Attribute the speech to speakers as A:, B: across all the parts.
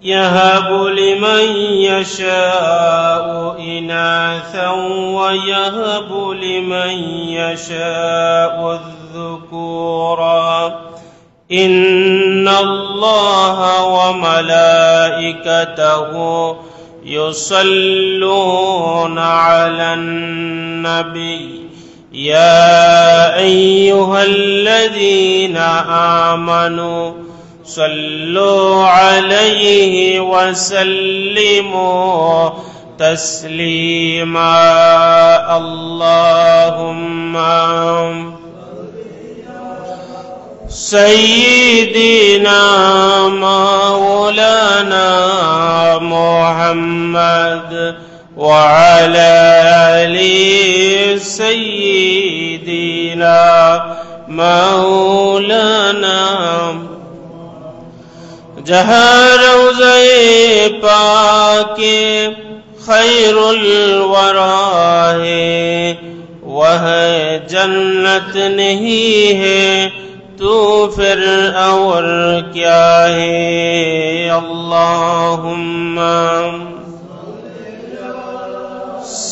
A: يهب لمن يشاء إناثا ويهب لمن يشاء الذكورا إن الله وملائكته يصلون على النبي يا أيها الذين آمنوا صلوا عليه وسلموا تسليما اللهم سيدنا مولانا محمد وعلى آل سيدنا مولانا جہاں روضہ پاک خیر الورا ہے وہ جنت نہیں ہے تو پھر اور کیا ہے اللہم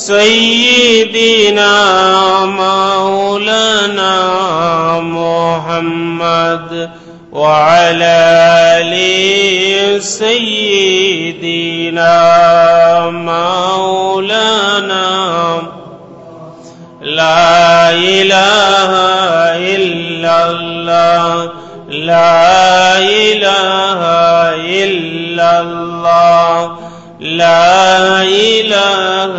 A: سیدنا مولانا محمد وعلى آل سيدنا مولانا لا إله إلا الله لا إله إلا الله لا إله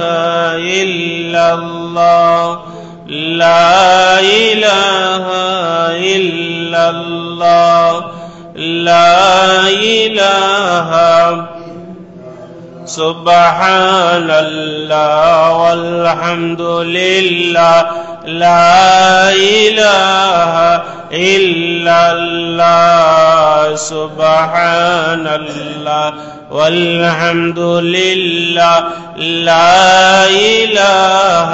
A: إلا الله لا إله إلا الله لا إله سبحان الله والحمد لله لا إله إلا الله سبحان الله والحمد لله لا إله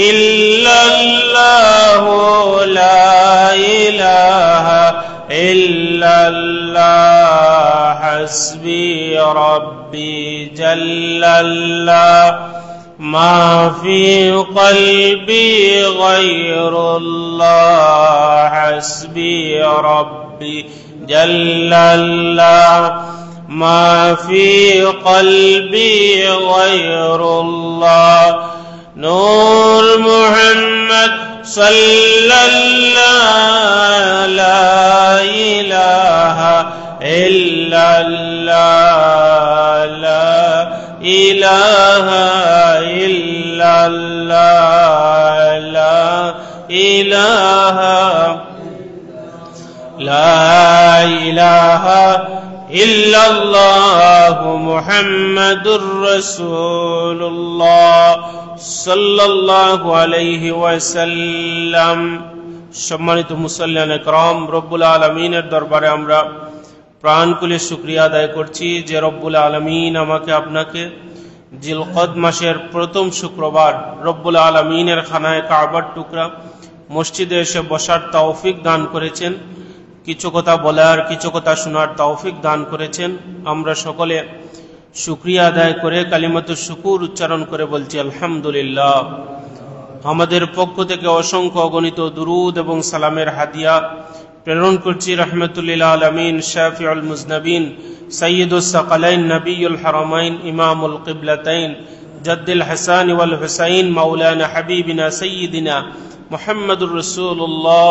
A: إلا الله لا إله إلا الله حسبي ربي جل الله ما في قلبي غير الله حسبي ربي جل الله ما في قلبي غير الله نور محمد صلى الله لا إله إلا الله لا إله إلا الله لا إله إلا الله محمد رسول الله সাল্লাল্লাহু আলাইহি ওয়াসাল্লাম। সম্মানিত মুসল্লিয়ান একরাম, রব্বুল আলামিনের দরবারে আমরা প্রাণ খুলে শুকরিয়া আদায় করছি যে রব্বুল আলামিন আমাকে আপনাকে জিলকদ মাসের প্রথম শুক্রবার রব্বুল আলামিনের খানায় কাবার টুকরা মসজিদে এসে বসার তৌফিক দান করেছেন, কিছু কথা বলার কিছু কথা শোনার তৌফিক দান করেছেন। আমরা সকলে শুকরিয়া আদায় করে কালিমাতু শুকুর উচ্চারণ করে বলছি আলহামদুলিল্লাহ। আমাদের পক্ষ থেকে অসংখ্য অগণিত দুরুদ এবং সালামের হাদিয়া প্রেরণ করছি রাহমাতুল লিল আলামিন শাফিউল মুজনাবিন সাইয়্যিদুস সাকালাইন নবিয়ুল হারামাইন ইমামুল কিবলাতাইন জাদ্দুল হাসান ওয়াল হুসাইন মাওলানা হাবিবিনা সাইয়্যিদিনা মুহাম্মদুর রাসূলুল্লাহ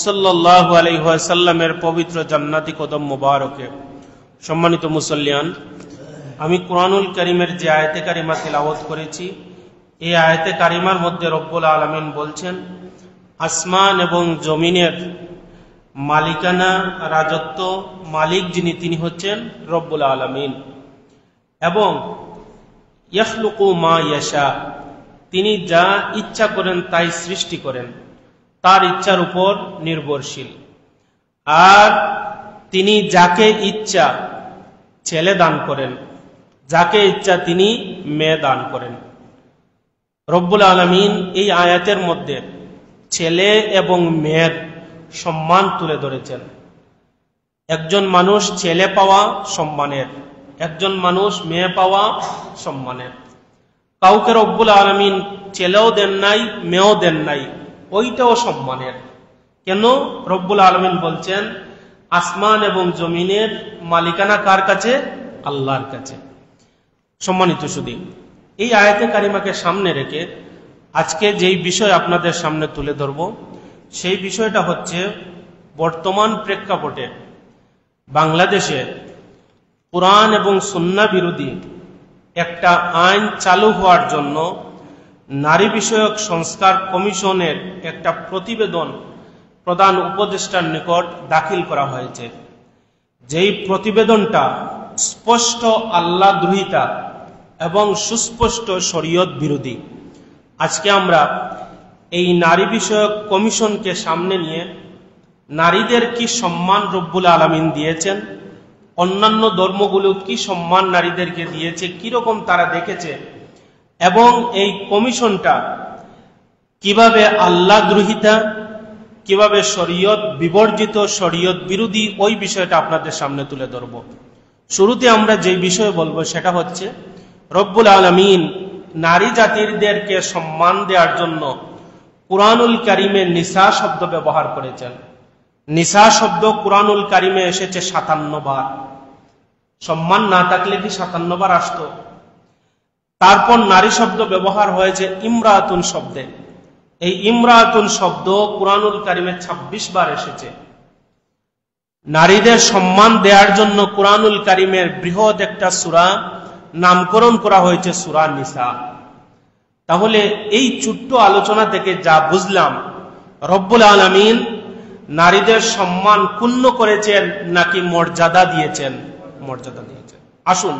A: সাল্লাল্লাহু আলাইহি ওয়াসাল্লামের পবিত্র জান্নাতি কদম মুবারকে। সম্মানিত মুসল্লিয়ান, আমি কুরআনুল কারীমের যে আয়াতে কারিমা তিলাওয়াত করেছি, এই আয়াতে কারিমার মধ্যে রব্বুল আলামিন বলছেন আসমান এবং জমিনের মালিকানা রাজত্ব মালিক যিনি, তিনি হচ্ছেন রব্বুল আলামিন। এবং ইয়াখলুকু মা ইয়াশা, তিনি যা ইচ্ছা করেন তাই সৃষ্টি করেন, তার ইচ্ছার উপর নির্ভরশীল। আর তিনি যাকে ইচ্ছা ছেলে দান করেন, যাকে ইচ্ছা তিনি মেয়ে দান করেন। রব্বুল আলামিন এই আয়াতের মধ্যে ছেলে এবং মেয়ের সম্মান তুলে ধরেছেন। একজন মানুষ ছেলে পাওয়া সম্মানের, একজন মানুষ মেয়ে পাওয়া সম্মানের। কাউকে রব্বুল আলামিন ছেলেও দেন নাই, মেয়েও দেন নাই, ওইটাও সম্মানের। কেন? রব্বুল আলামিন বলছেন আসমান এবং জমিনের মালিকানা কার কাছে? আল্লাহর কাছে। সম্মানিত সুধী, এই আয়াতে কারিমাকে সামনে রেখে আজকে যেই বিষয় আপনাদের সামনে তুলে ধরব, সেই বিষয়টা হচ্ছে বর্তমান প্রেক্ষাপটে বাংলাদেশে কুরআন এবং সুন্নাহ বিরোধী একটা আইন চালু হওয়ার জন্য নারী বিষয়ক সংস্কার কমিশনের একটা প্রতিবেদন প্রধান উপদেষ্টার নিকট দাখিল করা হয়েছে। যেই প্রতিবেদনটা স্পষ্ট আল্লাহ দ্রোহিতা এবং সুস্পষ্ট শরীয়ত বিরোধী। আজকে আমরা এই নারী বিষয়ক কমিশনকে সামনে নিয়ে নারীদের কি সম্মান রব্বুল আলামিন দিয়েছেন, অন্যান্য ধর্মগুলো কি সম্মান নারীদেরকে দিয়েছে, কিরকম তারা দেখেছে, এবং এই কমিশনটা কিভাবে আল্লাহ দ্রোহিতা, কিভাবে শরীয়ত বিবর্জিত, শরীয়ত বিরোধী, ওই বিষয়টা আপনাদের সামনে তুলে ধরব। শুরুতে আমরা যে বিষয় বলবো সেটা হচ্ছে রব্বুল আলামিন নারী জাতিদেরকে সম্মান দেওয়ার জন্য কুরআনুল কারীমে নিসা শব্দ ব্যবহার করেছেন। নিসা শব্দ কুরআনুল কারীমে এসেছে 57 বার। সম্মান না থাকলে কি 57 বার আসতো? তারপর নারী শব্দ ব্যবহার হয়েছে ইমরাতুন শব্দে। এই ইমরাতুন শব্দ কুরআনুল কারীমে 26 বার এসেছে। নারীদের সম্মান দেওয়ার জন্য কুরআনুল কারীমের বৃহৎ একটা সূরা নামকরণ করা হয়েছে সূরা নিসা। তাহলে এই ছোট্ট আলোচনা থেকে যা বুঝলাম, রব্বুল আলামিন নারীদের সম্মান ক্ষুণ্ণ করেছেন নাকি মর্যাদা দিয়েছেন? মর্যাদা দিয়েছেন। আসুন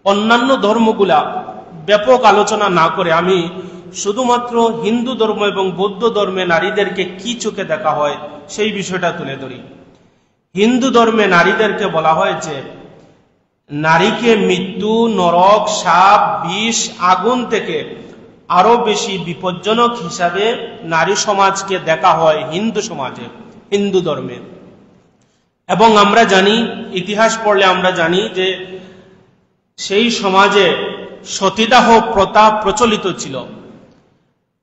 A: অন্যান্য ধর্মগুলা ব্যাপক আলোচনা না করে আমি শুধুমাত্র হিন্দু ধর্ম এবং বৌদ্ধ ধর্মে নারীদেরকে কি চোখে দেখা হয় সেই বিষয়টা তুলে ধরি। হিন্দু ধর্মে নারীদেরকে বলা হয়েছে নারীকে মৃত্যু, নরক, সাপ, বিষ, আগুন থেকে আরো বেশি বিপজ্জনক হিসাবে নারী সমাজকে দেখা হয় হিন্দু সমাজে, হিন্দু ধর্মে। এবং আমরা জানি, ইতিহাস পড়লে আমরা জানি যে সেই সমাজে সতীদাহ প্রথা প্রচলিত ছিল।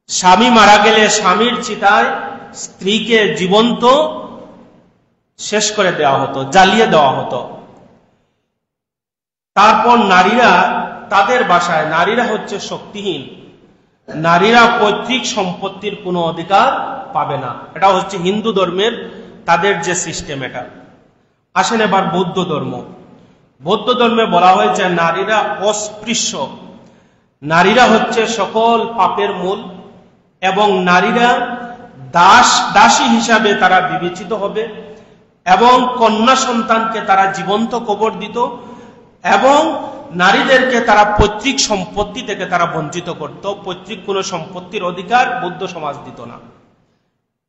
A: স্বামী মারা গেলে স্বামীর চিতায় স্ত্রীকে জীবন্ত শেষ করে দেওয়া হতো, জ্বালিয়ে দেওয়া হতো। তারপর নারীরা তাদের বাসায়, নারীরা হচ্ছে শক্তিহীন, নারীরা পৈতৃক সম্পত্তির কোনো অধিকার পাবে না। এটা হচ্ছে হিন্দু ধর্মের তাদের যে সিস্টেম। এটা আসেন এবার বৌদ্ধ ধর্ম। বৌদ্ধ ধর্মে বলা হয়েছে নারীরা অস্পৃশ্য, নারীরা হচ্ছে সকল পাপের মূল, এবং নারীরা দাসী হিসাবে তারা বিবেচিত হবে, এবং কন্যা সন্তানকে তারা জীবন্ত কবর দিত, এবং নারীদেরকে তারা পৈতৃক সম্পত্তি থেকে তারা বঞ্চিত করত। পৈতৃক কোনো সম্পত্তির অধিকার বৌদ্ধ সমাজ দিত না।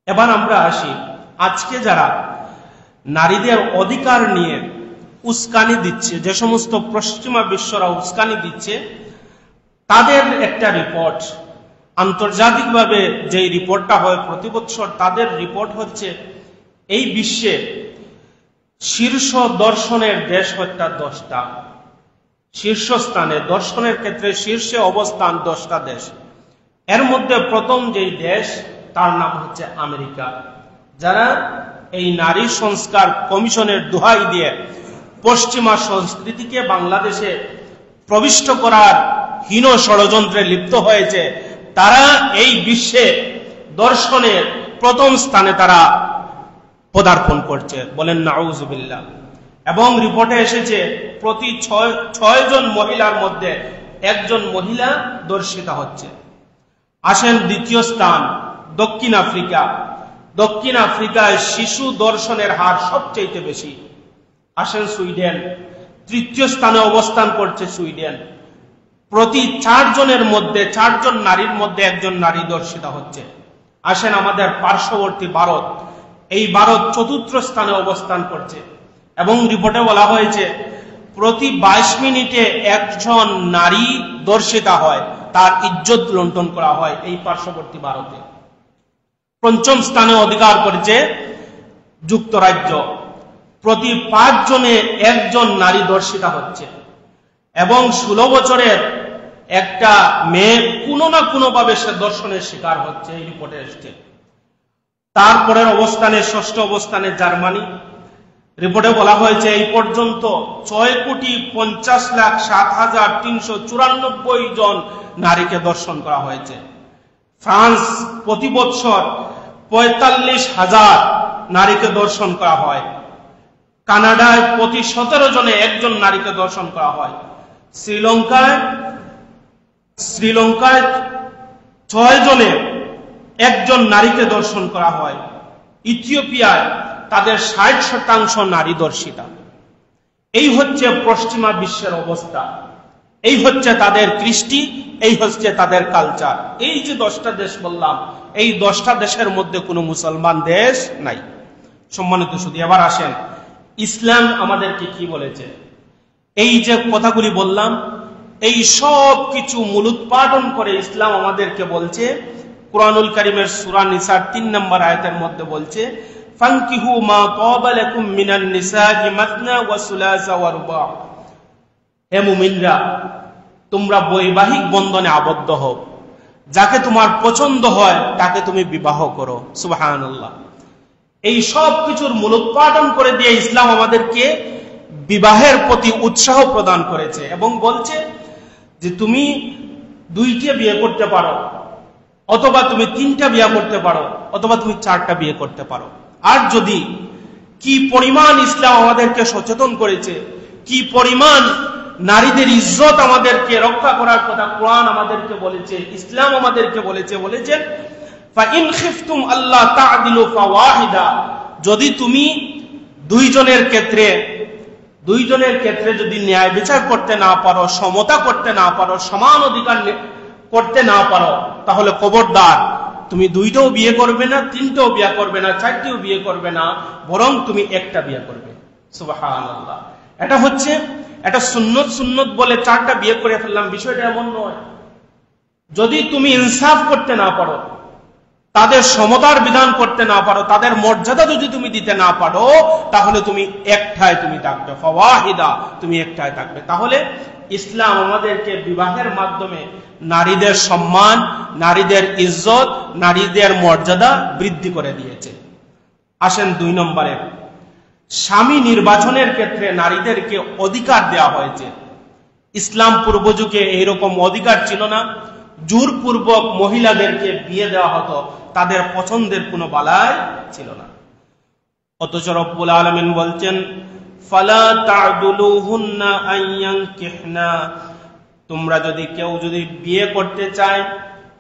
A: এবার আমরা আসি, আজকে যারা নারীদের অধিকার নিয়ে উস্কানি দিচ্ছে, যে সমস্ত পশ্চিমা বিশ্বরা উস্কানি দিচ্ছে, তাদের একটা রিপোর্ট, আন্তর্জাতিকভাবে যে রিপোর্টটা হয় প্রতি বছর, তাদের রিপোর্ট হচ্ছে এই বিশ্বে শীর্ষ দর্শনের দেশ হচ্ছে 10টা। শীর্ষস্থানে দর্শনের ক্ষেত্রে শীর্ষে অবস্থান 10টা দেশ। এর মধ্যে প্রথম যেই দেশ, তার নাম হচ্ছে আমেরিকা। যারা এই নারী সংস্কার কমিশনের দোহাই দিয়ে পশ্চিমা সংস্কৃতিকে বাংলাদেশে প্রবিষ্ট করার হীন ষড়যন্ত্রে লিপ্ত হয়েছে, তারা এই বিশ্বে দর্শনের প্রথম স্থানে তারা পদার্পণ করছে। বলেন নাউযুবিল্লাহ। এবং রিপোর্টে এসেছে প্রতি 6 জন মহিলার মধ্যে 1 জন মহিলা দর্শিতা হচ্ছে। আসেন দ্বিতীয় স্থান, দক্ষিণ আফ্রিকা। দক্ষিণ আফ্রিকায় শিশু দর্শনের হার সবচেয়ে বেশি। আসেন সুইডেন, তৃতীয় স্থানে অবস্থান করছে সুইডেন। প্রতি 4 জনের মধ্যে 4 জন নারীর মধ্যে 1 জন নারী দর্শিতা হচ্ছে। আসেন আমাদের পার্শ্ববর্তী ভারত, এই ভারত চতুর্থ স্থানে অবস্থান করছে। এবং রিপোর্টে বলা হয়েছে প্রতি 22 মিনিটে 1 জন নারী দর্শিতা হয়, তার ইজ্জত লুণ্ঠন করা হয় এই পার্শ্ববর্তী ভারতে। পঞ্চম স্থানে অধিকার করেছে যুক্তরাজ্য প্রতি 5 জনে 1 জন নারী ধর্ষিতা হচ্ছে, এবং 16 বছরের একটা মেয়ে কোনো না কোনো ভাবে সে ধর্ষণের শিকার হচ্ছে, এই রিপোর্টে এসছে। তারপরের অবস্থানে 6ষ্ঠ অবস্থানে জার্মানি। রিপোর্টে বলা হয়েছে এই পর্যন্ত 6,50,07,394 জন নারীকে ধর্ষণ করা হয়েছে। ফ্রান্স প্রতি বছর 45,000 নারীকে ধর্ষণ করা হয়। কানাডায় প্রতি 17 জনে 1 জন নারীকে ধর্ষণ করা হয়। শ্রীলঙ্কায় 6 জনে 1 জন নারীকে ধর্ষণ করা হয়। ইথিওপিয়ায় তাদের 60% নারী ধর্ষিতা। এই হচ্ছে পশ্চিমা বিশ্বের অবস্থা, এই হচ্ছে তাদের কৃষ্টি, এই হচ্ছে তাদের কালচার। এই যে 10টা দেশ বললাম, এই 10টা দেশের মধ্যে কোনো মুসলমান দেশ নাই। সম্মানিত শুধু এবার আসেন ইসলাম আমাদেরকে কি বলেছে। এই যে কথাগুলি বললাম, এই সব কিছু মূলোৎপাটন করে ইসলাম আমাদেরকে বলছে, কুরআনুল কারীমের সূরা নিসার 3 নম্বর আয়াতের মধ্যে বলছে, ফানকিহু মা তাবা লাকুম মিনান নিসাই মাসনা ওয়া সুলাসা ওয়া রুবা। হে মুমিনরা, তোমরা বৈবাহিক বন্ধনে আবদ্ধ হও, যাকে তোমার পছন্দ হয় তাকে তুমি বিবাহ করো। সুবহানাল্লাহ। এই সব কিছুর মূলোৎপাটন করে দিয়ে ইসলাম আমাদেরকে বিবাহের প্রতি উৎসাহ প্রদান করেছে এবং বলছে যে তুমি 2টা বিয়ে করতে পারো, অথবা তুমি 3টা বিয়ে করতে পারো, অথবা তুমি 4টা বিয়ে করতে পারো। আর যদি কি পরিমাণ ইসলাম আমাদেরকে সচেতন করেছে, কি পরিমাণ নারীদের ইজ্জত আমাদেরকে রক্ষা করার কথা কোরআন আমাদেরকে বলেছে, ইসলাম আমাদেরকে বলেছেন ফাইন খিফতুম আল্লাহ তা'দিলু ফাওয়াহিদা। যদি তুমি 2 জনের ক্ষেত্রে যদি ন্যায় বিচার করতে না পারো, সমতা করতে না পারো, সমান অধিকার করতে না পারো, তাহলে খবরদার তুমি 2টাও বিয়ে করবে না, 3টাও বিয়ে করবে না, 4টিও বিয়ে করবে না, বরং তুমি একটা বিয়ে করবে। সুবহানাল্লাহ। এটা হচ্ছে এটা সুন্নত বলে 4টা বিয়ে করে ফেললাম, বিষয়টা এমন নয়। যদি তুমি ইনসাফ করতে না পারো, তাদের সমতার বিধান করতে না পারো, তাদের মর্যাদা যদি তুমি দিতে না পারো, তাহলে তুমি একটায় তুমি থাকবে, ফাওয়াহিদা, তুমি একটায় থাকবে। তাহলে ইসলাম আমাদেরকে বিবাহের মাধ্যমে নারীদের সম্মান, নারীদের ইজ্জত, নারীদের মর্যাদা বৃদ্ধি করে দিয়েছে। আসেন 2 নম্বরে, স্বামী নির্বাচনের ক্ষেত্রে নারীদেরকে অধিকার দেওয়া হয়েছে। ইসলাম পূর্ব যুগে এইরকম অধিকার ছিল না। জোরপূর্বক মহিলাদেরকে বিয়ে দেওয়া হতো, তাদের পছন্দের কোনো বালাই ছিল না। অথচ রব্বুল আলামিন বলছেন ফালা তা'দুলুহুন্না আইয়ানকিহনা, তোমরা যদি কেউ যদি বিয়ে করতে চায়,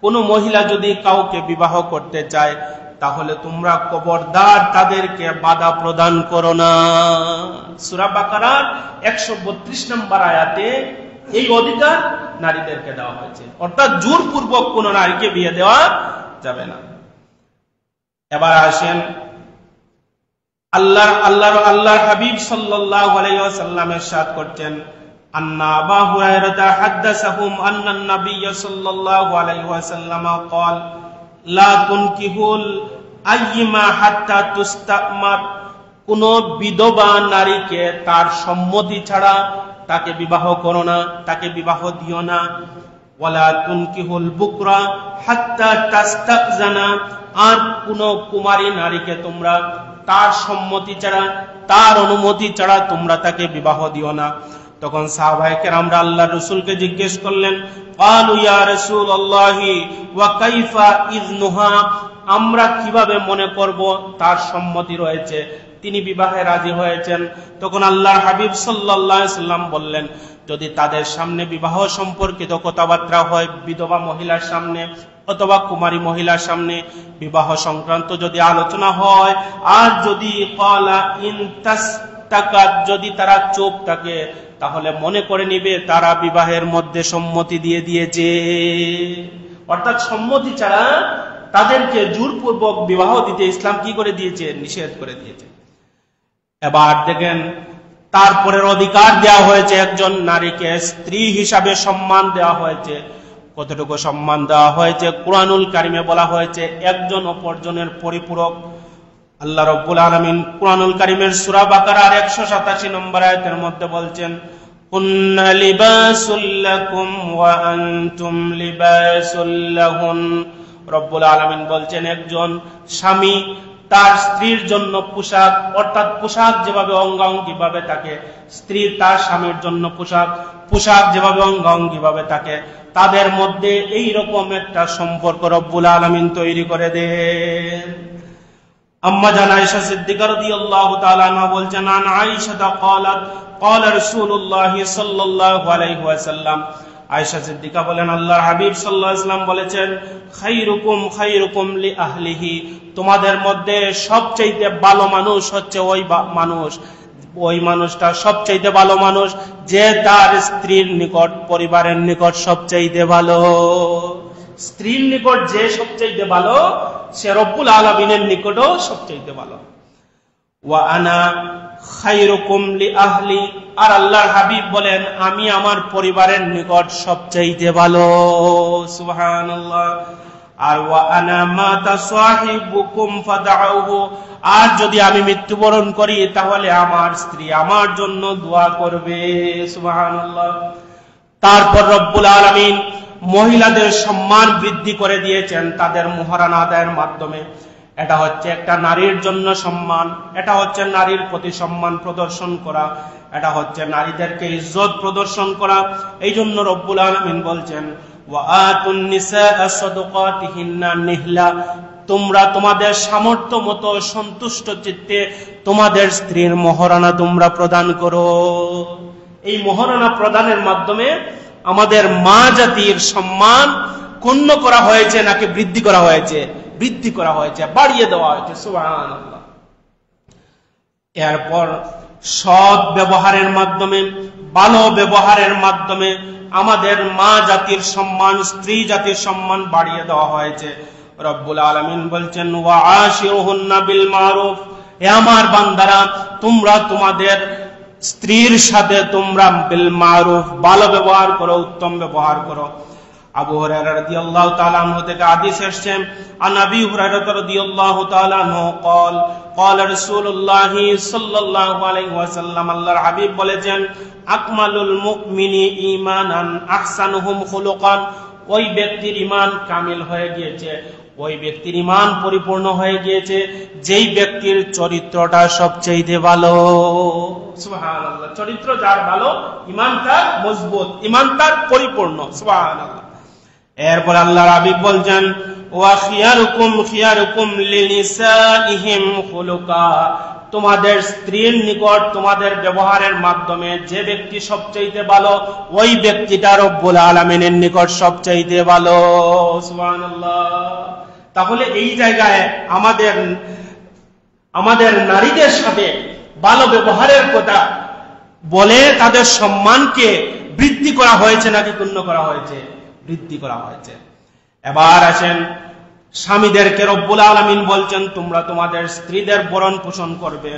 A: কোন মহিলা যদি কাউকে বিবাহ করতে চায়, তাহলে তোমরা খবরদার তাদেরকে বাধা প্রদান করো না। সূরা বাকারার 132 নম্বর আয়াতে এই অধিকার নারীদেরকে দেওয়া হয়েছে, অর্থাৎ জোরপূর্বক কোন নারীকে বিয়ে দেওয়া যাবে না। এবার আসেন আল্লাহর হাবিব সাল্লাল্লাহু আলাইহি ওয়াসাল্লাম ইরশাদ করতেন, আন্না আবু হুরায়রা হাদাসাহুম আন্না নবী সাল্লাল্লাহু আলাইহি ওয়াসাল্লাম قال লা তুনকিহুল আইয়িমা হাত্তা তুস্তামার। কোন বিধবা নারীকে তার সম্মতি ছাড়া তাকে বিবাহ করো না, তাকে বিবাহ দিও না। ওয়ালা তুনকিহুল বুকরা হাত্তা তাস্তাজানা, আর কোন কুমারী নারীকে তোমরা তার সম্মতি ছাড়া, তার অনুমতি ছাড়া তোমরা তাকে বিবাহ দিও না। তখন সাহাবায়ে কেরামরা আল্লাহর রাসূলকে জিজ্ঞেস করলেন, ক্বালু ইয়া রাসূলুল্লাহি ওয়া কাইফা ইযনুহা, আমরা কিভাবে মনে করব তার সম্মতি রয়েছে, তিনি বিবাহে রাজি হয়েছেন? তখন আল্লাহর হাবিব সাল্লাল্লাহু আলাইহি সাল্লাম বললেন, যদি তাদের সামনে বিবাহ সম্পর্কিত কথাবার্তা হয়, বিধবা মহিলার সামনে অথবা কুমারী মহিলার সামনে বিবাহ সংক্রান্ত যদি আলোচনা হয়, আর যদি ক্বালা ইনতাসতাকাত, যদি তারা চুপ থাকে, তাহলে মনে করে নিবে তারা বিবাহের মধ্যে সম্মতি দিয়ে দিয়েছে। অর্থাৎ সম্মতি ছাড়া তাদেরকে জোরপূর্বক বিবাহ দিতে ইসলাম কি করে দিয়েছে? নিষেধ করে দিয়েছে। এবার দেখেন, তারপরের অধিকার দেওয়া হয়েছে, একজন নারীকে স্ত্রী হিসাবে সম্মান দেওয়া হয়েছে। কতটুকু সম্মান দেওয়া হয়েছে? কুরআনুল কারীমে বলা হয়েছে, একজন অপরজনের পরিপূরক। আল্লাহ রাব্বুল আলামিন কুরআনুল কারীমের সূরা বাকারার 187 নম্বর আয়াতের মধ্যে বলছেন, কুন্না লিবাসুল লাকুম ওয়া আনতুম লিবাসুল লাহুন। রব্বুল আলামিন বলছেন, একজন স্বামী তার স্ত্রীর জন্য পোশাক, অর্থাৎ পোশাক যেভাবে অঙ্গাঙ্গি ভাবে থাকে, স্ত্রী তার স্বামীর জন্য পোশাক যেভাবে অঙ্গাঙ্গি ভাবে থাকে, তাদের মধ্যে এই রকম একটা সম্পর্ক রব্বুল আলামিন তৈরি করে দেন। আম্মা জান আয়েশা সিদ্দিকা রাদিয়াল্লাহু তাআলা আনহা বলছেন, আন আয়েশা ক্বালাত ক্বালা রাসূলুল্লাহ সাল্লাল্লাহু আলাইহি ওয়াসাল্লাম, আয়েশা সিদ্দিকা বলেন, আল্লাহর হাবিব সাল্লাল্লাহু আলাইহি ওয়াসাল্লাম বলেছেন, খায়রুকুম লি আহলিহি, তোমাদের মধ্যে সবচেয়ে ভালো মানুষ হচ্ছে ওই মানুষটা সবচেয়ে ভালো মানুষ যে তার স্ত্রীর নিকট, পরিবারের নিকট সবচেয়ে ভালো। স্ত্রীর নিকট যে সবচেয়ে ভালো, সে রব্বুল আলামিনের নিকটও সবচেয়ে ভালো। ওয়া আনা খায়রুকুম লি আহলি, আর আল্লাহর হাবিব বলেন, আমি আমার পরিবারের নিকট সবচেয়ে ভালো। সুবহানাল্লাহ। আর ওয়া আনা মাতা সাহিবুকুম ফাদউহু, আর যদি আমি মৃত্যুবরণ করি তাহলে আমার স্ত্রী আমার জন্য দোয়া করবে। সুবহানাল্লাহ। তারপর রব্বুল আলামিন মহিলাদের সম্মান বৃদ্ধি করে দিয়েছেন তাদের মুহরানা আদায়ের মাধ্যমে। এটা হচ্ছে একটা নারীর জন্য সম্মান, এটা হচ্ছে নারীর প্রতি সম্মান প্রদর্শন করা, এটা হচ্ছে নারীদেরকে ইজ্জত প্রদর্শন করা। এই জন্য রব্বুল আলামিন বলছেন, ওয়া আতুন নিসাআ সাদাকাতিহিন্না নিহলা, তোমরা তোমাদের সামর্থ্য মতো সন্তুষ্ট চিত্তে তোমাদের স্ত্রীর মহরানা তোমরা প্রদান করো। এই মহরানা প্রদানের মাধ্যমে আমাদের মা জাতির সম্মান ক্ষুণ্ণ করা হয়েছে নাকি বৃদ্ধি করা হয়েছে? বৃদ্ধি করা হয়েছে, বাড়িয়ে দেওয়া হয়েছে। সুবহানাল্লাহ। এরপর সৎ ব্যবহারের মাধ্যমে, ভালো ব্যবহারের মাধ্যমে আমাদের মা জাতির সম্মান, স্ত্রী জাতির সম্মান বাড়িয়ে দেওয়া হয়েছে। রব্বুল আলামিন বলছেন, ওয়া আশিরুহুন্না বিল মারুফ, হে আমার বান্দারা, তোমরা তোমাদের স্ত্রীর সাথে তোমরা বিল মারুফ, ভালো ব্যবহার করো, উত্তম ব্যবহার করো। আবু হুরায়রা রাদিয়াল্লাহু তাআলা আনহু থেকে হাদিস এসেছে, আন আবি হুরায়রা রাদিয়াল্লাহু তাআলা আনহু قال قال رسول الله সাল্লাল্লাহু আলাইহি ওয়াসাল্লাম, আল্লাহর হাবিব বলেছেন, আকমালুল মুমিনি ঈমানান আহসানুহুম খুলুকান, ওই ব্যক্তির ঈমান কামিল হয়ে গিয়েছে, ওই ব্যক্তির ঈমান পরিপূর্ণ হয়ে গিয়েছে যেই ব্যক্তির চরিত্রটা সবচেয়ে ভালো। সুবহানাল্লাহ। চরিত্র যার ভালো, ঈমান তার মজবুত, ঈমান তার পরিপূর্ণ। সুবহানাল্লাহ। এরপর আল্লাহর হাবিব বলছেন, ওয়া খিয়ারুকুম লিনিসাইহিম খুলুকা, তোমাদের স্ত্রীর নিকট তোমাদের ব্যবহারের মাধ্যমে যে ব্যক্তি সবচেয়ে ভালো, ওই ব্যক্তিটা রব্বুল আলামিনের নিকট সবচেয়ে ভালো। সুবহানাল্লাহ। তাহলে এই জায়গায় আমাদের নারীদের সাথে ভালো ব্যবহারের কথা বলে তাদের সম্মানকে বৃদ্ধি করা হয়েছে নাকি ক্ষুণ্ণ করা হয়েছে? বৃদ্ধি করা হয়েছে। এবার আসেন স্বামীদেরকে রব্বুল আলামিন বলছেন, তোমরা তোমাদের স্ত্রীদের ভরণ পোষণ করবে।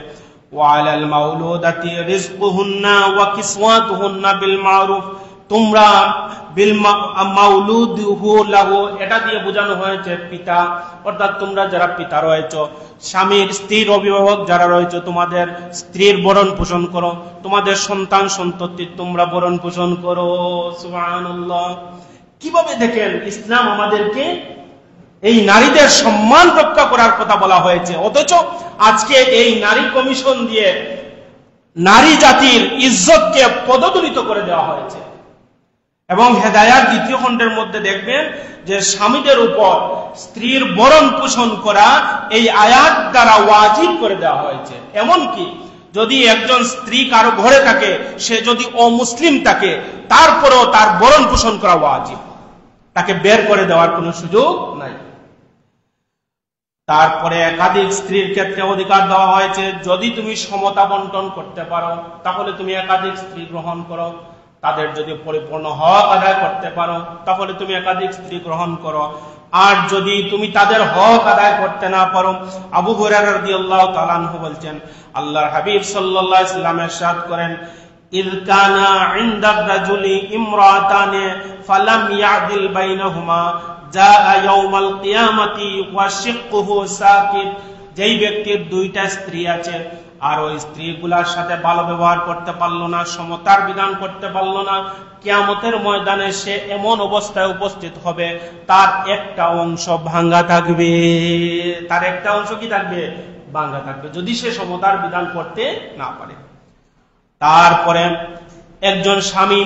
A: ওয়ালাল মাউলুদাতি রিজকুহুন্না ওয়া কিসওয়াতুহুন্না বিল মারুফ, তোমরা বিল মাউলুদহু লাহু, এটা দিয়ে বোঝানো হয়েছে পিতা, অর্থাৎ তোমরা যারা পিতা রয়েছে, স্বামীর স্ত্রীর অভিভাবক যারা রয়েছে, তোমাদের স্ত্রীর ভরণ পোষণ করো, তোমাদের সন্তান সন্ততি তোমরা ভরণ পোষণ করো। সুবহানাল্লাহ। কিভাবে দেখেন ইসলাম আমাদেরকে এই নারীদের সম্মান রক্ষা করার কথা বলা হয়েছে, অথচ আজকে এই নারী কমিশন দিয়ে নারী জাতির ইজ্জতকে পদদলিত করে দেওয়া হয়েছে। এবং হেদায়াত 2 খণ্ডের মধ্যে দেখবেন যে স্বামীদের উপর স্ত্রীর ভরণ পোষণ করা এই আয়াত দ্বারা ওয়াজিব করে দেওয়া হয়েছে। এমনকি যদি একজন স্ত্রী কারো ঘরে থাকে, সে যদি অমুসলিম থাকে, তারপরেও তার ভরণ পোষণ করা ওয়াজিব, তাকে বের করে দেওয়ার কোনো সুযোগ নাই। তারপরে একাধিক স্ত্রীর ক্ষেত্রে অধিকার দেওয়া হয়েছে, যদি তুমি সমতা বন্টন করতে পারো তাহলে তুমি একাধিক স্ত্রী গ্রহণ করো, তাদের যদি পরিপূর্ণ হক আদায় করতে পারো তাহলে তুমি একাধিক স্ত্রী গ্রহণ করো। আর যদি তুমি তাদের হক আদায় করতে না পারো, আবু হুরায়রা রাদিয়াল্লাহু তাআলা আনহু বলছেন, আল্লাহর হাবিব সাল্লাল্লাহু আলাইহি ওয়াসাল্লাম ইরশাদ করেন, ইয কানা ইনদার রাজুলি ইমরাতানে ফালাম ইয়াদিল বাইনাহুমা জাআ ইয়াউমাল কিয়ামাতি ওয়া শিক্কুহু সাকিত, যেই ব্যক্তির দুইটা স্ত্রী আছে আর ওই স্ত্রীগুলার সাথে ভালো ব্যবহার করতে পারলো না, সমতার বিধান করতে পারলো না, কিয়ামতের ময়দানে সে এমন অবস্থায় উপস্থিত হবে তার একটা অংশ ভাঙ্গা থাকবে। তার একটা অংশ কি থাকবে? ভাঙ্গা থাকবে, যদি সে সমতার বিধান করতে না পারে। তারপরে একজন স্বামী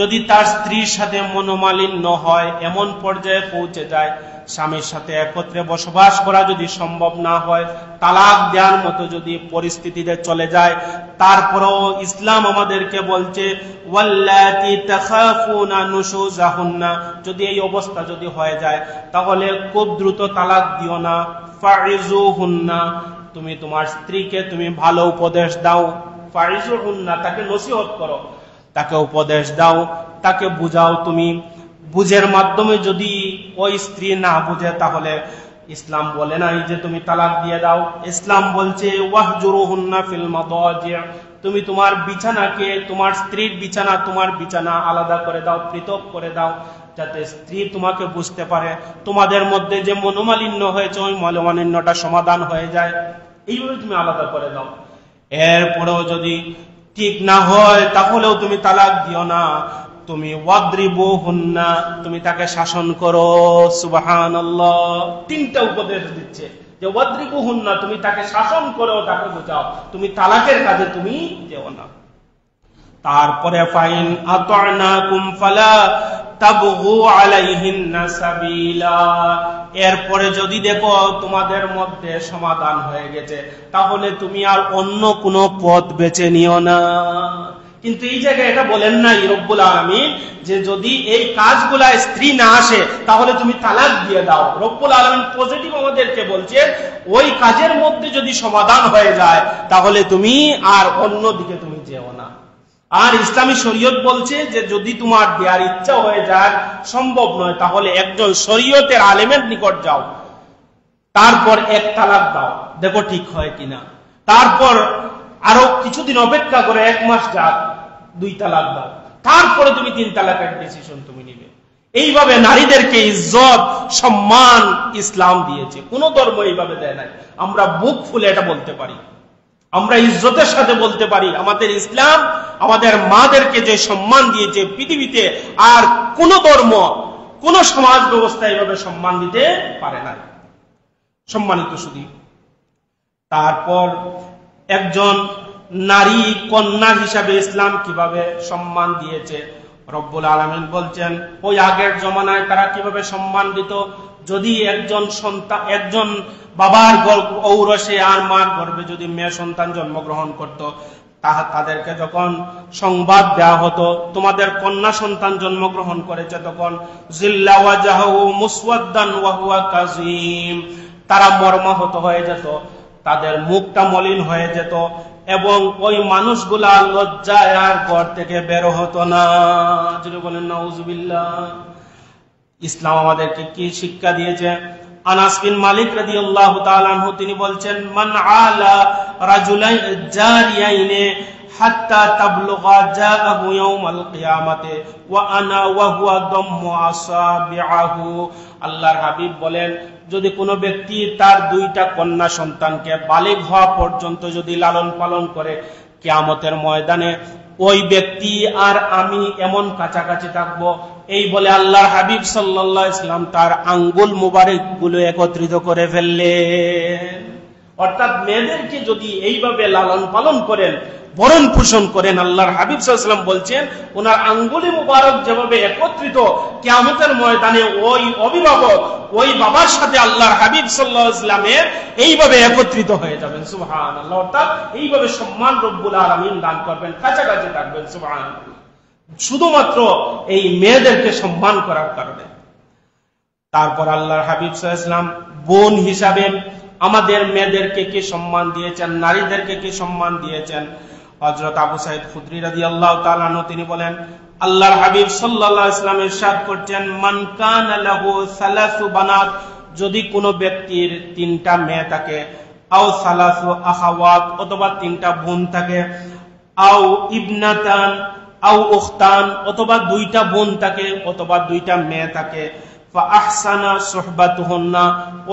A: যদি তার স্ত্রীর সাথে মনোমালিন্য হয়, এমন পর্যায়ে পৌঁছে যায় স্বামীর সাথে একত্রে বসবাস করা যদি সম্ভব না হয়, তালাক দেওয়ার মতো যদি পরিস্থিতিতে চলে যায়, তারপরেও ইসলাম আমাদেরকে বলছে ওয়াল্লাতি তাখাফুনা নুশুজাহুন্না, যদি এই অবস্থা যদি হয়ে যায় তাহলে খুব দ্রুত তালাক দিও না। ফাইজুহুন্না, তুমি তোমার স্ত্রীকে তুমি ভালো উপদেশ দাও। ফাইজুহুন্না, তাকে নসিহত করো, তাকে উপদেশ দাও, তাকে বুঝাও। তুমি বুঝের মাধ্যমে যদি ওই স্ত্রী না বুঝে তাহলে ইসলাম বলে নাই যে তুমি তালাক দিয়ে দাও। ইসলাম বলছে ওয়াহজুরুহুন্না ফিল মাদাজি', তুমি তোমার বিছানাকে, তোমার স্ত্রীর বিছানা তোমার বিছানা আলাদা করে দাও, পৃথক করে দাও, যাতে স্ত্রী তোমাকে বুঝতে পারে, তোমাদের মধ্যে যে মনোমালিন্য হয়েছে ওই মনোমালিন্যটা সমাধান হয়ে যায়। এইভাবে তুমি আলাদা করে দাও। এরপরেও যদি ঠিক না হয় তাহলেও তুমি তালাক দিও না। তুমি ওয়াদরিবুহুন্না, তুমি তাকে শাসন করো। সুবহানাল্লাহ, তিনটা উপদেশ দিচ্ছে যে ওয়াদরিবুহুন্না, তুমি তাকে শাসন করো, তাকে বোঝাও, তুমি তালাকের কাজে তুমি যেও না। তারপরে ফাইন আতা'নাকুম ফালা তাবগু আলাইহিন্না সাবিলা, এরপরে যদি দেখো তোমাদের মধ্যে সমাধান হয়ে গেছে তাহলে তুমি আর অন্য কোনো পথ বেছে নিও না। কিন্তু এই জায়গায় এটা বলেন নাই রব্বুল আলামিন যে যদি এই কাজগুলা স্ত্রী না আসে তাহলে তুমি তালাক দিয়ে দাও। রব্বুল আলামিন পজিটিভ আমাদেরকে বলছে ওই কাজের মধ্যে যদি সমাধান হয়ে যায় তাহলে তুমি আর অন্য দিকে তুমি যেও না। আর ইসলামী শরীয়ত বলছে যে যদি তোমার দেওয়ার ইচ্ছা হয়ে যায়, সম্ভব নয়, তাহলে একজন শরীয়তের আলেমের নিকট যাও, তারপর এক তালাক দাও, দেখো ঠিক হয় কিনা। তারপর আরো কিছুদিন অপেক্ষা করে, 1 মাস যাক, 2 তালাক দাও, তারপরে তুমি 3 তালাকের ডিসিশন তুমি নিবে। এইভাবে নারীদেরকে ইজ্জত সম্মান ইসলাম দিয়েছে, কোন ধর্ম এইভাবে দেয় নাই। আমরা বুক ফুলে এটা বলতে পারি, আমরা ইজ্জতের সাথে বলতে পারি আমাদের ইসলাম আমাদের মাদেরকে যে সম্মান দিয়েছে পৃথিবীতে আর কোন ধর্ম, কোন সমাজ ব্যবস্থা এইভাবে সম্মান দিতে পারে না। সম্মানিত শুধু তারপর একজন নারী কন্যা হিসাবে ইসলাম কিভাবে সম্মান দিয়েছে রব্বুল আলামিন বলছেন, ওই আগের জমানায় তারা কিভাবে সম্মান দিত। যদি একজন সন্তান, একজন বাবার ঔরসে আর মার গর্ভে যদি মেয়ে সন্তান জন্মগ্রহণ করত, তাদেরকে যখন সংবাদ দেওয়া হতো তোমাদের কন্যা সন্তান জন্মগ্রহণ করেছে, তখন জিল্লা ওয়াজহু মুসওয়াদ্দান ওয়া হুয়া কাযীম, তারা মর্মাহত হয়ে যেত, তাদের মুখটা মলিন হয়ে যেত এবং ওই মানুষগুলা লজ্জায় আর ঘর থেকে বের হতো না। যদি বলেন নাউজুবিল্লাহ। ইসলাম আমাদেরকে কি শিক্ষা দিয়েছে? আনাস বিন মালিক রাদিয়াল্লাহু তাআলা আনহু তিনি বলছেন, মান আলা রাজুলাইন জারিয়াইনে হাত্তা তাবলুগা জাআহু ইয়াউমাল কিয়ামাতে ওয়া আনা ওয়া হুয়া দাম্মু আসাবিআহু। আল্লাহর হাবিব বলেন, যদি কোনো ব্যক্তি তার 2টা কন্যা সন্তানকে বালিগ হওয়া পর্যন্ত যদি লালন পালন করে, কিয়ামতের ময়দানে ওই ব্যক্তি আর আমি এমন কাছাকাছি থাকবো, এই বলে আল্লাহর হাবিব সাল্লাল্লাহু আলাইহি ওয়াসাল্লাম তার আঙ্গুল মুবারক গুলো একত্রিত করে ফেললেন। অর্থাৎ মেয়েদেরকে যদি এইভাবে লালন পালন করেন, ভরণ পোষণ করেন, আল্লাহর হাবিব সাল্লাল্লাহু আলাইহি ওয়াসাল্লাম বলছেন ওনার আঙ্গুলি মুবারক যেভাবে একত্রিত, কিয়ামতের ময়দানে ওই অভিভাবক ওই বাবার সাথে আল্লাহর হাবিব সাল্লাল্লাহু আলাইহি ওয়াসাল্লামের এইভাবে একত্রিত হয়ে যাবেন। সুবহানাল্লাহ। অর্থাৎ এইভাবে সম্মান রব্বুল আলামিন দান করবেন, কাছাকাছি থাকবেন। সুবহানাল্লাহ। শুধুমাত্র এই মেয়েদেরকে সম্মান করার কারণে। তারপর আল্লাহর হাবিব সাল্লাল্লাহু আলাইহি ওয়াসাল্লাম বোন হিসাবে আমাদের মেয়েদেরকে কি সম্মান দিয়েছেন, নারীদেরকে কি সম্মান দিয়েছেন। হযরত আবু সাঈদ খুদরি রাদিয়াল্লাহু তাআলা আনহু তিনি বলেন, আল্লাহর হাবিব সাল্লাল্লাহু আলাইহি ওয়াসাল্লাম ইরশাদ করছেন, মান কানা লাহু সালাসু বানাত, যদি কোনো ব্যক্তির 3টা মেয়ে থাকে, আও সালাসু আখাওয়াত, অথবা 3টা বোন থাকে, আও ইবনাতান আও উখতান, অথবা 2টা বোন থাকে অথবা 2টা মেয়ে থাকে, ফাআহসানা সুহবাতুহুন্না,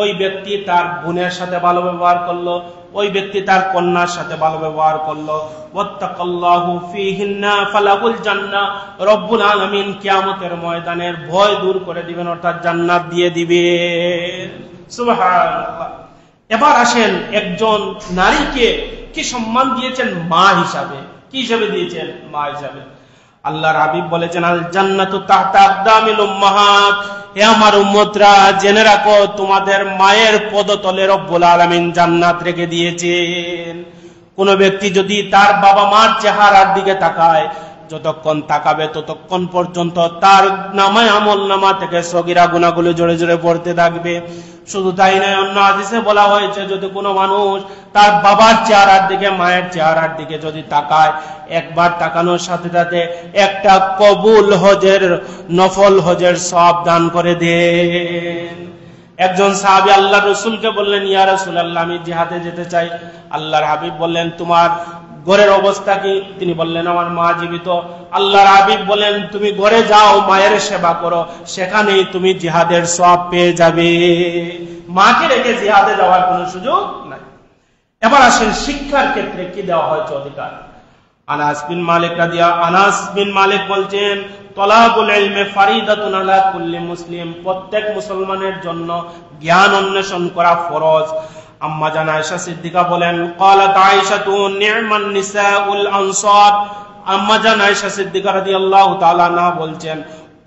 A: ওই ব্যক্তি তার বোনের সাথে ভালো ব্যবহার করলো, ওই ব্যক্তি তার কন্যার সাথে ভালো ব্যবহার করলো। ওয়াত্তাকাল্লাহু ফীহিন্না ফালাহুল জান্নাহ, রব্বুল আলামিন কিয়ামতের ময়দানের ভয় দূর করে দিবেন, অর্থাৎ জান্নাত দিয়ে দিবেন। সুবহানাল্লাহ। এবার আসেন, একজন নারীকে কি সম্মান দিয়েছেন? মা হিসাবে। কি হিসাবে দিয়েছেন? মা হিসাবে। আল্লাহর হাবিব বলেছেন, আল জান্নাতু তাহতা আকদামিল উম্মাহাত, হে আমার উম্মতরা জেনে রাখো, তোমাদের মায়ের পদতলে রব্বুল আলামিন জান্নাত রেখে দিয়েছেন। কোন ব্যক্তি যদি তার বাবা মার চেহারার দিকে তাকায়, যতক্ষণ তাকাবে ততক্ষণ পর্যন্ত তার নামায় আমল নামা থেকে সগীরা গুনাহগুলো জোরে জোরে পড়তে থাকবে। শুধু তাই নয়, অন্য হাদিসে বলা হয়েছে, যদি কোনো মানুষ তার বাবার চেহারার দিকে, মায়ের চেহারার দিকে যদি তাকায়, একবার তাকানোর সাথে সাথে একটা কবুল হজের, নফল হজের সওয়াব দান করে দেন। একজন সাহাবী আল্লাহর রাসূলকে বললেন, ইয়া রাসূলুল্লাহ, আমি জিহাদে যেতে চাই। আল্লাহর হাবিব বললেন, তোমার ঘরের অবস্থা কি? তিনি বললেন, আমার মা জীবিত। আল্লাহর হাবিব বলেন, তুমি ঘরে যাও, মায়ের সেবা করো, সেখানেই তুমি জিহাদের সওয়াব পেয়ে যাবে। মাকে রেখে জিহাদে যাওয়ার কোনো সুযোগ নাই। এবার আসেন, শিক্ষার ক্ষেত্রে কি দেওয়া হয়েছে অধিকার? আনাস বিন মালিক বলছেন, তলাবুল ইলমি ফারিদাতুন আলা কুল্লি মুসলিম, প্রত্যেক মুসলমানের জন্য জ্ঞান অন্বেষণ করা ফরজ। আম্মা জান আয়েশা সিদ্দিকা বলেন, ক্বালাত আয়েশাতু নি'মান নিসাউল আনসার, আম্মা জান আয়েশা সিদ্দিকা রাদিয়াল্লাহু তাআলা আনহা বলছেন,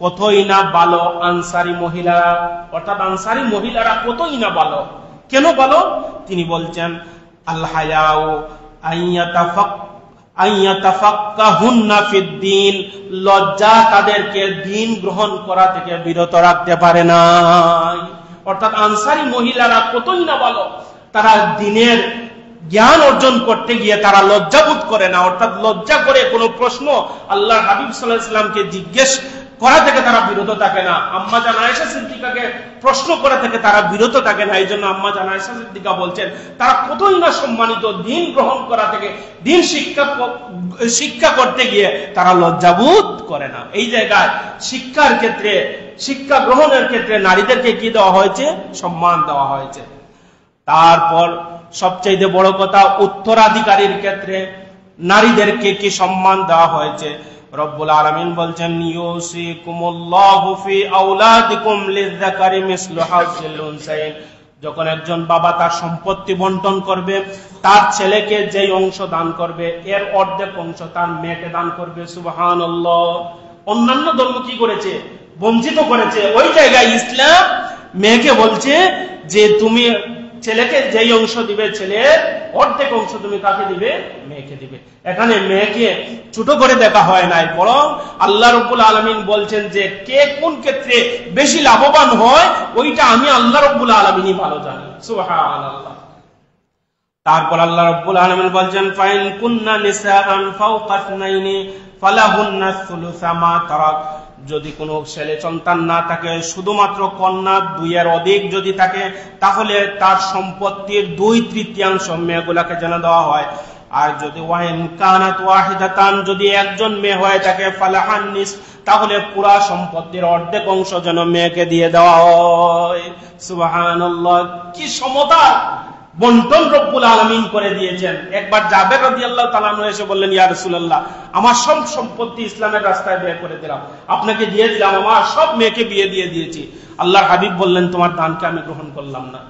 A: কতই না ভালো আনসারী মহিলারা, অর্থাৎ আনসারী মহিলারা কতই না ভালো। কেন ভালো? তিনি বলছেন, আল হায়াউ আইয়াতাফাক্কাহুন্না ফিদ্দীন, লজ্জা তাদেরকে দ্বীন গ্রহণ করা থেকে বিরত রাখতে পারে না। অর্থাৎ আনসারী মহিলারা কতই না ভালো, তারা দ্বীনের জ্ঞান অর্জন করতে গিয়ে তারা লজ্জাবোধ করে না, অর্থাৎ লজ্জা করে কোনো প্রশ্ন আল্লাহর হাবিব সাল্লাল্লাহু আলাইহি ওয়াসাল্লামকে জিজ্ঞেস করা থেকে তারা বিরত থাকে না। আম্মা জান আয়েশা সিদ্দিকাকে প্রশ্ন করা থেকে তারা বিরত থাকে না। এই জন্য আম্মা জান আয়েশা সিদ্দিকা বলছেন, তারা কতই না সম্মানিত, দ্বীন গ্রহণ করা থেকে, দ্বীন শিক্ষা করতে গিয়ে তারা লজ্জাবোধ করে না। এই জায়গায় শিক্ষার ক্ষেত্রে, শিক্ষা গ্রহণের ক্ষেত্রে নারীদেরকে কি দেওয়া হয়েছে? সম্মান দেওয়া হয়েছে। তারপর সবচেয়ে বড় কথা, উত্তরাধিকারীর ক্ষেত্রে নারীদেরকে কি সম্মান দেওয়া হয়েছে? রব্বুল আলামিন বলছেন, ইউসিকুমুল্লাহু ফি আওলাদিকুম লিযযাকারি মিসলু হাযিল উনসায়াইন, যখন একজন বাবা তার সম্পত্তি বন্টন করবে, তার ছেলেকে যেই অংশ দান করবে এর অর্ধেক অংশ তার মেয়েকে দান করবে। সুবহানাল্লাহ। অন্যান্য ধর্ম কি করেছে? বঞ্চিত করেছে। ওই জায়গায় ইসলাম মেয়েকে বলছে যে তুমি ছেলেকে যেই অংশ দিবে, ছেলের অর্ধেক অংশ তুমি কাকে দিবে? মেয়েকে দিবে। এখানে মেয়েকে ছোট করে দেখা হয় নাই, বরং আল্লাহ রাব্বুল আলামিন বলছেন যে কে কোন ক্ষেত্রে বেশি লাভবান হয় ওইটা আমি আল্লাহ রাব্বুল আলামিনই ভালো জানি। সুবহানাল্লাহ। তারপর আল্লাহ রাব্বুল আলামিন বলছেন, ফাইন কুন্না নিসাআন ফাওকা ইসনাইনি ফালাহুন্না সুলুসা মা তারাক, যদি কোনো ছেলে সন্তান না থাকে, শুধুমাত্র কন্যা 2 এর অধিক যদি থাকে, তাহলে তার সম্পত্তির 2/3 মেয়েগুলাকে যেন দেওয়া হয়। আর যদি ওয়াইন কানাত ওয়াহিদাতান, যদি একজন মেয়ে হয়ে থাকে, ফালাহান নিস, তাহলে পুরা সম্পত্তির অর্ধেক অংশ যেন মেয়েকে দিয়ে দেওয়া হয়। সুবহানাল্লাহ। কি সমতা বন্টন রব্বুল আলামিন করে দিয়েছেন। একবার জাবের রাদিয়াল্লাহু তাআলা আনহু এসে বললেন, ইয়া রাসূলুল্লাহ, আমার সব সম্পত্তি ইসলামের রাস্তায় ব্যয় করে দিলাম, আপনাকে দিয়ে দিলাম, আমার সব মেয়েকে বিয়ে দিয়ে দিয়েছি। আল্লাহর হাবিব বললেন, তোমার দানকে আমি গ্রহণ করলাম না।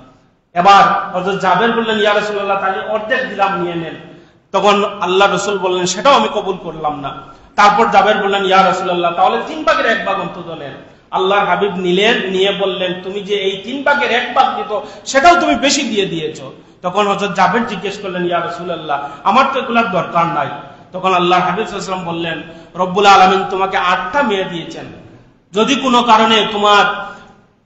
A: এবার হযরত জাবের বললেন, ইয়া রাসূলুল্লাহ, তাহলে অর্ধেক দিলাম, নিয়ে নেন। তখন আল্লাহ রাসূল বললেন, সেটাও আমি কবুল করলাম না। তারপর জাবের বললেন, ইয়া রাসূলুল্লাহ, তাহলে 3 ভাগের 1 ভাগ অন্তত নেন। আল্লাহর হাবিব নিলেন, নিয়ে বললেন, তুমি যে এই 3 ভাগের 1 ভাগ দিত, সেটাও তুমি বেশি দিয়ে দিয়েছো। তখন হযরত জাবের জিজ্ঞেস করলেন, ইয়া রাসূলুল্লাহ, আমার তো এগুলোর দরকার নাই। তখন আল্লাহর হাবিব সাল্লাল্লাহু আলাইহি ওয়াসাল্লাম বললেন, রব্বুল আলামিন তোমাকে 8টা মেয়ে দিয়েছেন, যদি কোনো কারণে তোমার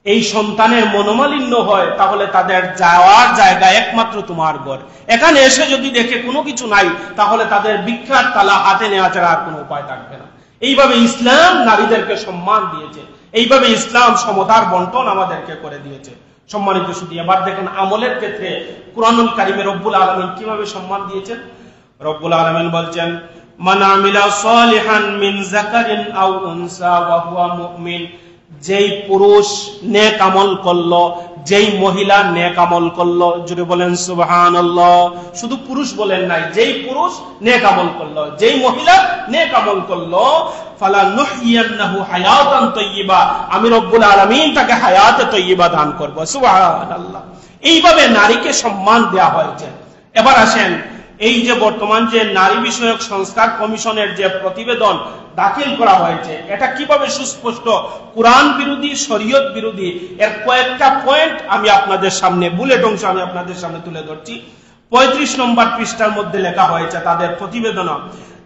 A: এই সন্তানের মনোমালিন্য হয়, তাহলে তাদের যাওয়ার জায়গা একমাত্র তোমার ঘর। এখানে এসে যদি দেখে কোনো কিছু নাই, তাহলে তাদের ভিক্ষার তালা হাতে নেওয়া ছাড়া আর কোনো উপায় থাকবে না। এইভাবে ইসলাম নারীদেরকে সম্মান দিয়েছে, এইভাবে ইসলাম সমতার বন্টন আমাদেরকে করে দিয়েছে। সম্মানিত শুধু এবার দেখেন আমলের ক্ষেত্রে কুরআনুল কারীমে রব্বুল আলামিন কিভাবে সম্মান দিয়েছেন। রব্বুল আলামিন বলছেন, মান আমিলা সালিহান মিন যাকারিন আও উনসা ওয়া হুয়া মুমিন, যেই পুরুষ নেক আমল করলো, যেই মহিলা নেক আমল করলো, জুড়ে বলেন সুবহানাল্লাহ। শুধু পুরুষ বলেন নাই, যেই পুরুষ নেক আমল করলো, যেই মহিলা নেক আমল করলো, ফালানুহইয়ান্নাহু হায়াতান তাইয়্যিবা, আমি রব্বুল আলামিন তাকে হায়াতে তাইয়্যিবা দান করব। সুবহানাল্লাহ। এইভাবে নারীকে সম্মান দেয়া হয়েছে। এবার আসেন, এই যে বর্তমান যে নারী বিষয়ক সংস্কার কমিশনের যে প্রতিবেদন দাখিল করা হয়েছে, এটা কিভাবে সুস্পষ্ট কুরআন বিরোধী, শরীয়ত বিরোধী, এর কয়েকটা পয়েন্ট আমি আপনাদের সামনে, বুলেট অংশ আমি আপনাদের সামনে তুলে ধরছি। 35 নম্বর পৃষ্ঠার মধ্যে লেখা হয়েছে তাদের প্রতিবেদন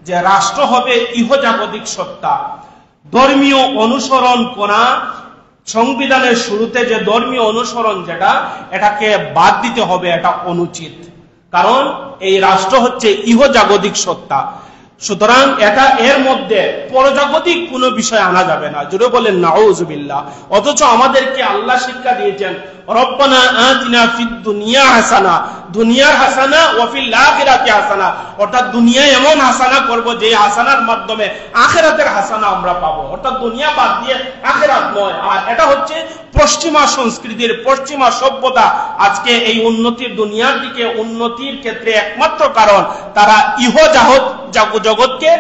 A: যে রাষ্ট্র হবে ইহজাগতিক সত্তা, ধর্মীয় অনুসরণ করা, সংবিধানের শুরুতে যে ধর্মীয় অনুসরণ যেটা, এটাকে বাদ দিতে হবে, এটা অনুচিত। কারণ এই রাষ্ট্র হচ্ছে ইহজাগতিক সত্তা, সুতরাং এটা এর মধ্যে পরজাগতিক কোনো বিষয় আনা যাবে না। জুড়ে বলেন নাউযুবিল্লাহ। অথচ আমাদেরকে আল্লাহ শিক্ষা দিয়েছেন, রব্বানা আতিনা ফিদ দুনিয়া হাসানা, দুনিয়ার হাসানা ওয়া ফিল আখিরাতি হাসানা, অর্থাৎ দুনিয়ায় এমন হাসানা করব যে হাসানার মাধ্যমে আখিরাতের হাসানা আমরা পাবো, অর্থাৎ দুনিয়া বাদ দিয়ে আখিরাত নয়। আর এটা হচ্ছে পশ্চিমা সংস্কৃতির, পশ্চিমা সভ্যতা আজকে এই উন্নতির, দুনিয়ার দিকে উন্নতির ক্ষেত্রে একমাত্র কারণ তারা জগৎকে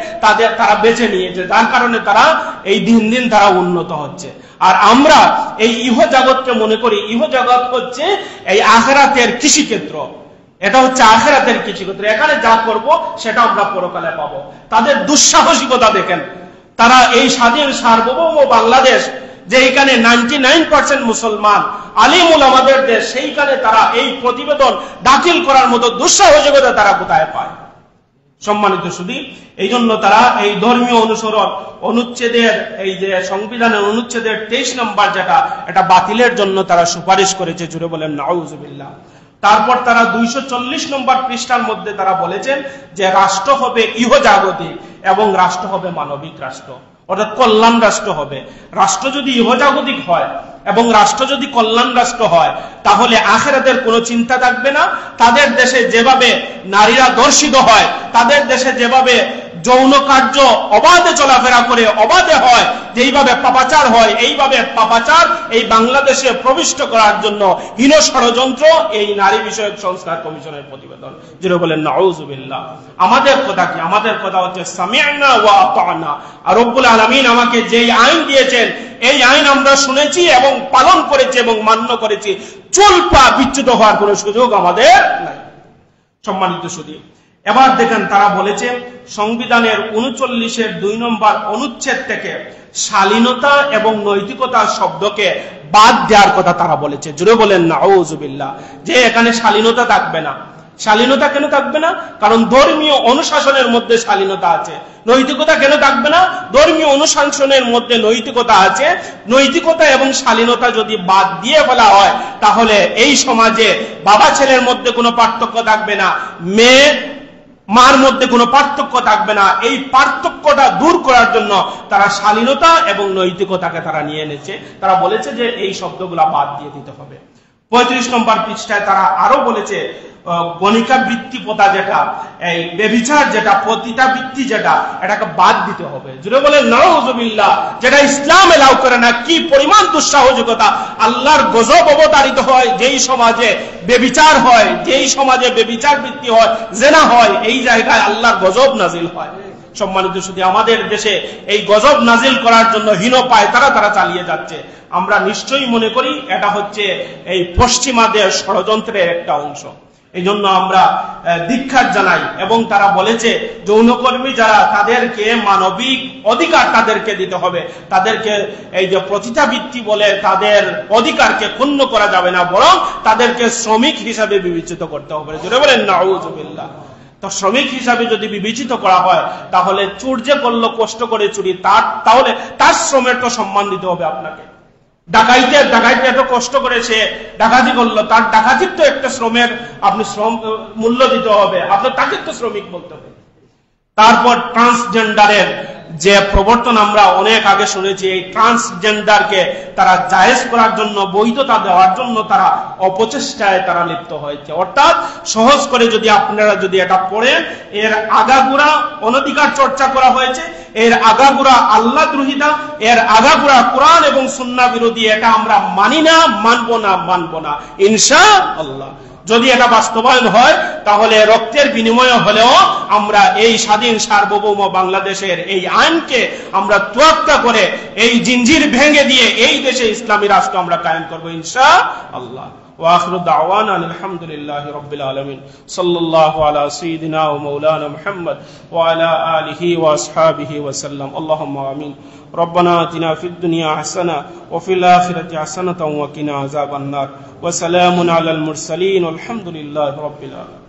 A: তারা বেছে নিয়েছে, যার কারণে তারা এই দিন দিন তারা উন্নত হচ্ছে। আর আমরা এই ইহজগৎকে মনে করি ইহজগৎ হচ্ছে এই আখিরাতের কৃষিক্ষেত্র, এটা হচ্ছে আখিরাতের কৃষিক্ষেত্র, এখানে যা করব সেটা আমরা পরকালে পাবো। তাদের দুঃসাহসিকতা দেখেন, তারা এই স্বাধীন সার্বভৌম বাংলাদেশ, যে এখানে 99% মুসলমান, আলিম উলামাদের দেশ, সেইখানে তারা এই প্রতিবেদন দাখিল করার মতো দুঃসাহসিকতা তারা কোথায় পায়? সম্মানিত শুধু এই জন্য তারা এই ধর্মীয় অনুসরণ অনুচ্ছেদের, এই যে সংবিধানের অনুচ্ছেদের 23 নম্বর যেটা, এটা বাতিলের জন্য তারা সুপারিশ করেছে। জুড়ে বলেন নাউযুবিল্লাহ। তারপর তারা 240 নম্বর পৃষ্ঠার মধ্যে তারা বলেছেন যে রাষ্ট্র হবে ইহজাগতিক এবং রাষ্ট্র হবে মানবিক রাষ্ট্র, অর্থাৎ কল্যাণ রাষ্ট্র হবে। রাষ্ট্র যদি ইহজাগতিক হয় এবং রাষ্ট্র যদি কল্যাণ রাষ্ট্র হয়, তাহলে আখিরাতের কোনো চিন্তা থাকবে না। তাদের দেশে যেভাবে নারীরা ধর্ষিত হয়, তাদের দেশে যেভাবে যৌন কার্য অবাধে চলাফেরা করে অবাধে হয়, যেইভাবে পাপাচার হয়, এইভাবে পাপাচার এই বাংলাদেশে প্রবিষ্ট করার জন্য হীন ষড়যন্ত্র এই নারী বিষয়ক সংস্কার কমিশনের প্রতিবেদন। যেটা বলেন নাউযুবিল্লাহ। আমাদের কথা কি? আমাদের কথা হচ্ছে সামি'না ওয়া আতা'না। আর রব্বুল আলামিন আমাকে যেই আইন দিয়েছেন, এই আইন আমরা শুনেছি এবং পালন করেছি এবং মান্য করেছি। চুল পা বিচ্যুত হওয়ার কোনো সুযোগ আমাদের নাই। সম্মানিত সুধী, এবার দেখেন তারা বলেছে সংবিধানের 39-এর 2 নম্বর অনুচ্ছেদ থেকে শালীনতা এবং নৈতিকতা শব্দকে বাদ দেওয়ার কথা তারা বলেছে। জুড়ে বলেন নাউযুবিল্লাহ। যে এখানে শালীনতা থাকবে না। শালীনতা কেন থাকবে না? কারণ ধর্মীয় অনুশাসনের মধ্যে শালীনতা আছে। নৈতিকতা কেন থাকবে না? ধর্মীয় অনুশাসনের মধ্যে নৈতিকতা আছে। নৈতিকতা এবং শালীনতা যদি বাদ দিয়ে বলা হয়, তাহলে এই সমাজে বাবা ছেলের মধ্যে কোনো পার্থক্য থাকবে না, মেয়ে মার মধ্যে কোনো পার্থক্য থাকবে না। এই পার্থক্যটা দূর করার জন্য তারা শালীনতা এবং নৈতিকতাকে তারা নিয়ে এনেছে। তারা বলেছে যে এই শব্দগুলা বাদ দিয়ে দিতে হবে। 35 নম্বর পৃষ্ঠায় তারা আরো বলেছে গণিকা বৃত্তি প্রথা, যেটা এই ব্যভিচার, যেটা পতিতা বৃত্তি, যেটা এটাকে বাদ দিতে হবে। জুড়ে বলেন নাউযুবিল্লাহ। যেটা ইসলাম এলাও করে না। কি পরিমাণ দুঃসাহসিকতা! আল্লাহর গজব অবতারিত হয় যেই সমাজে ব্যভিচার হয়, যেই সমাজে ব্যভিচার বৃত্তি হয়, জেনা হয়, এই জায়গায় আল্লাহর গজব নাজিল হয়। সম্মানিত শুধু আমাদের দেশে এই গজব নাজিল করার জন্য হীন পায় তারা চালিয়ে যাচ্ছে। আমরা নিশ্চয়ই মনে করি এটা হচ্ছে এই পশ্চিমাদের ষড়যন্ত্রের একটা অংশ। এই জন্য আমরা ধিক্কার জানাই। এবং তারা বলেছে যৌনকর্মী যারা, তাদেরকে মানবিক অধিকার তাদেরকে দিতে হবে। তাদেরকে এই যে পতিতাবৃত্তি বলে তাদের অধিকারকে ক্ষুণ্ণ করা যাবে না, বরং তাদেরকে শ্রমিক হিসাবে বিবেচিত করতে হবে। যেটা বলেন নাউযুবিল্লাহ। তো শ্রমিক হিসাবে যদি বিবেচিত করা হয়, তাহলে চোর যে করলো কষ্ট করে চুরি, তাহলে তার শ্রমের তো সম্মান দিতে হবে আপনাকে। ডাকাইতে এত কষ্ট করে সে ডাকাতি করলো, তার ডাকাতির তো একটা শ্রমের আপনি শ্রম মূল্য দিতে হবে, আপনার তাকে তো শ্রমিক বলতে হবে। তারপর ট্রান্সজেন্ডারের যে প্রবর্তন আমরা অনেক আগে শুনেছি, এই ট্রান্সজেন্ডারকে তারা জায়েজ করার জন্য, বৈধতা দেওয়ার জন্য তারা অপচেষ্টায় তারা লিপ্ত হয়েছে। অর্থাৎ সহজ করে যদি আপনারা যদি এটা পড়েন, এর আগাগোড়া অনধিকার চর্চা করা হয়েছে, এর আগাগোড়া আল্লাহ দ্রোহিতা, এর আগাগোড়া কোরআন এবং সুন্নাহ বিরোধী। এটা আমরা মানি না, মানব না ইনশাআল্লাহ। যদি এটা বাস্তবায়ন হয় তাহলে রক্তের বিনিময় হলেও আমরা এই স্বাধীন সার্বভৌম বাংলাদেশের এই আইনকে আমরা তোয়াক্কা করে এই জিনজির ভেঙে দিয়ে এই দেশে ইসলামী রাষ্ট্র আমরা কায়েম করব ইনশাআল্লাহ। وآخر دعوانا الحمد لله رب العالمين صلى الله على سيدنا ومولانا محمد وعلى آله وأصحابه وسلم اللهم آمين. ربنا آتنا في الدنيا حسنة وفي الآخرة حسنة وقنا عذاب النار وسلام على المرسلين والحمد لله رب العالمين.